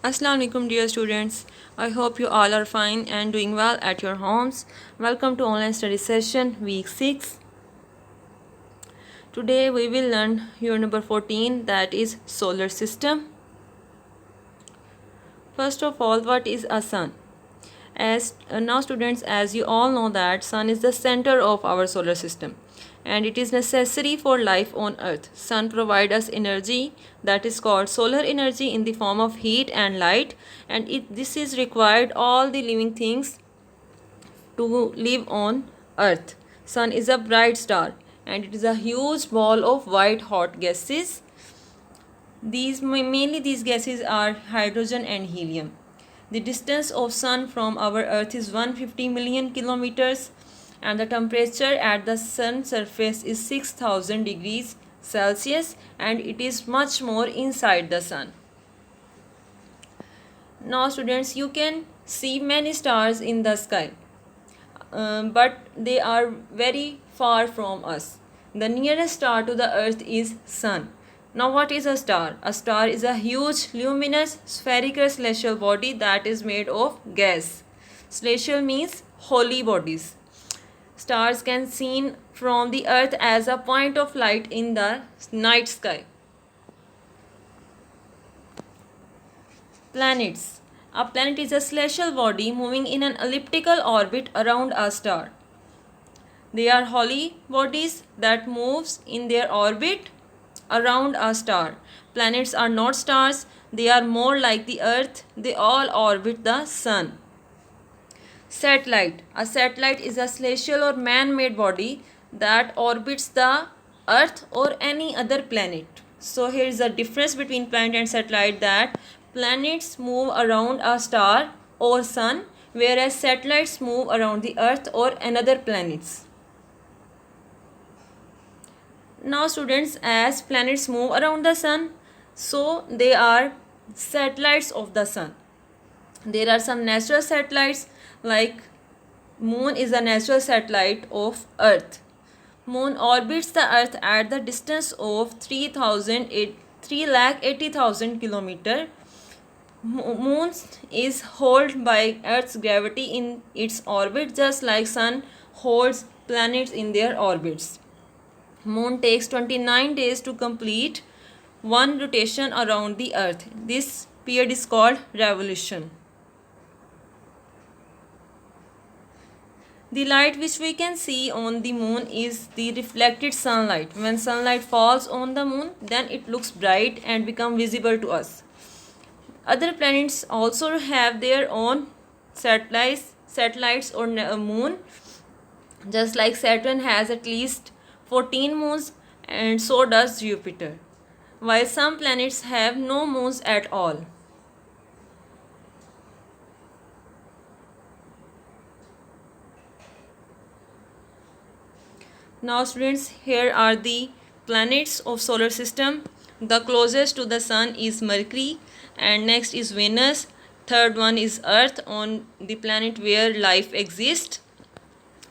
Assalamu alaikum dear students. I hope you all are fine and doing well at your homes. Welcome to online study session week 6. Today we will learn unit number 14, that is solar system. First of all, what is a sun? As now students, as you all know that sun is the center of our solar system and it is necessary for life on earth. Sun provides us energy that is called solar energy in the form of heat and light, and this is required all the living things to live on earth. Sun is a bright star and it is a huge ball of white hot gases. These gases are hydrogen and helium. The distance of sun from our earth is 150 million kilometers and the temperature at the sun surface is 6000 degrees Celsius and it is much more inside the sun. Now students, you can see many stars in the sky, but they are very far from us. The nearest star to the earth is sun. Now what is a star? A star is a huge luminous spherical celestial body that is made of gas. Celestial means holy bodies. Stars can be seen from the earth as a point of light in the night sky. Planets. A planet is a celestial body moving in an elliptical orbit around a star. They are holy bodies that moves in their orbit around a star. Planets are not stars, they are more like the earth. They all orbit the sun. Satellite. A satellite is a celestial or man-made body that orbits the earth or any other planet. So here is the difference between planet and satellite, that planets move around a star or sun, whereas satellites move around the earth or another planets. Now students, as planets move around the sun, so they are satellites of the sun. There are some natural satellites, like moon is a natural satellite of earth. Moon orbits the earth at the distance of 3,80,000 kilometer. Moon is held by earth's gravity in its orbit, just like sun holds planets in their orbits. Moon takes 29 days to complete one rotation around the earth. This period is called revolution. The light which we can see on the moon is the reflected sunlight. When sunlight falls on the moon, then it looks bright and become visible to us. Other planets also have their own satellites or moon. Just like Saturn has at least 14 moons, and so does Jupiter, while some planets have no moons at all. Now students, here are the planets of solar system. The closest to the sun is Mercury, and next is Venus. Third one is Earth, on the planet where life exists.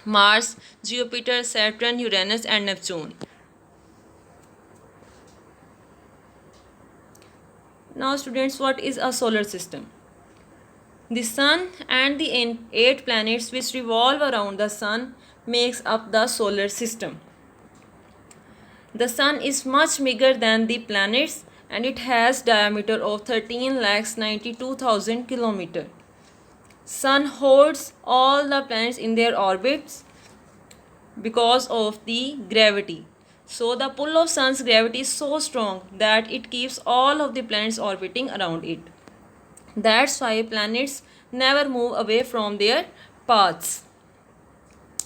Mars, Jupiter, Saturn, Uranus and Neptune. Now students, what is a solar system? The sun and the 8 planets which revolve around the sun makes up the solar system. The sun is much bigger than the planets and it has diameter of 13,92,000 kilometers. Sun holds all the planets in their orbits because of the gravity. So the pull of sun's gravity is so strong that it keeps all of the planets orbiting around it. That's why planets never move away from their paths.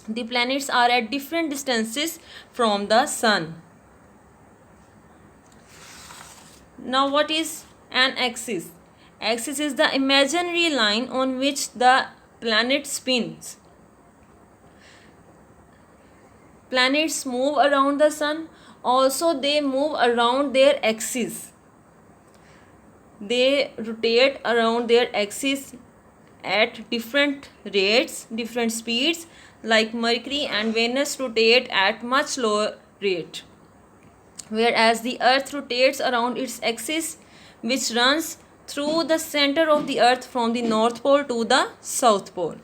The planets are at different distances from the sun. Now what is an axis? Axis is the imaginary line on which the planet spins. Planets move around the sun, also they move around their axis. They rotate around their axis at different rates, different speeds, like Mercury and Venus rotate at much lower rate, whereas the earth rotates around its axis, which runs through the center of the earth from the north pole to the south pole.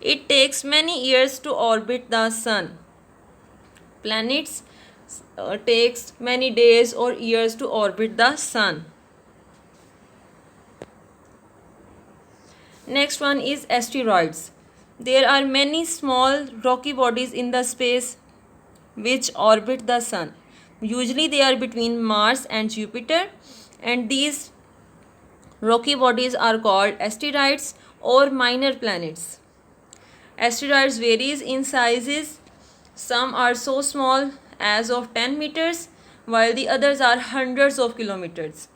It takes many years to orbit the sun. Planets takes many days or years to orbit the sun. Next one is asteroids. There are many small rocky bodies in the space which orbit the sun. Usually they are between Mars and Jupiter, and these rocky bodies are called asteroids or minor planets. Asteroids varies in sizes. Some are so small as of 10 meters while the others are hundreds of kilometers.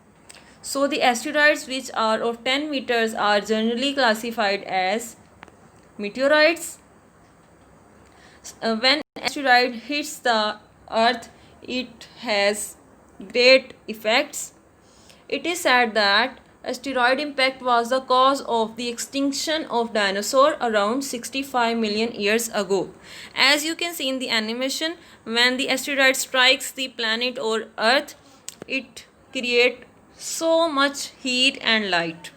So the asteroids which are of 10 meters are generally classified as meteorites. When asteroid hits the earth, it has great effects. It is said that asteroid impact was the cause of the extinction of dinosaur around 65 million years ago. As you can see in the animation, when the asteroid strikes the planet or earth, it creates so much heat and light.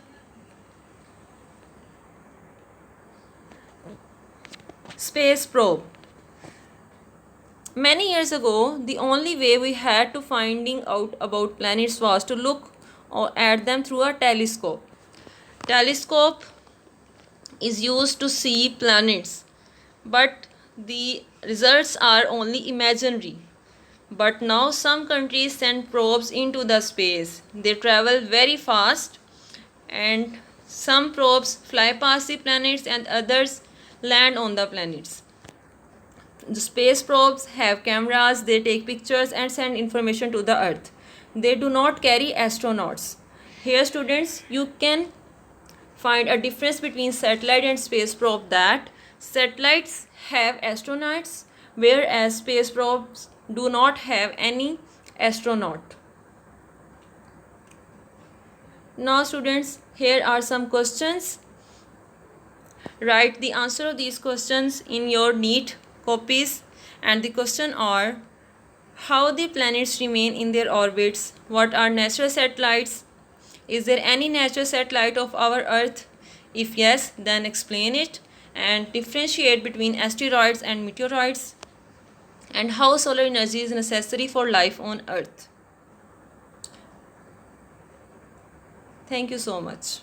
Space probe. Many years ago, the only way we had to finding out about planets was to look at them through a telescope. Telescope is used to see planets, but the results are only imaginary. But now some countries send probes into the space. They travel very fast, and some probes fly past the planets and others land on the planets. The space probes have cameras, they take pictures and send information to the earth. They do not carry astronauts. Here students, you can find a difference between satellite and space probe, that satellites have astronauts whereas space probes do not have any astronaut. Now students, here are some questions. Write the answer of these questions in your neat copies, and the question are: how the planets remain in their orbits, what are natural satellites, is there any natural satellite of our earth, if yes then explain it, and differentiate between asteroids and meteoroids, and how solar energy is necessary for life on earth. Thank you so much.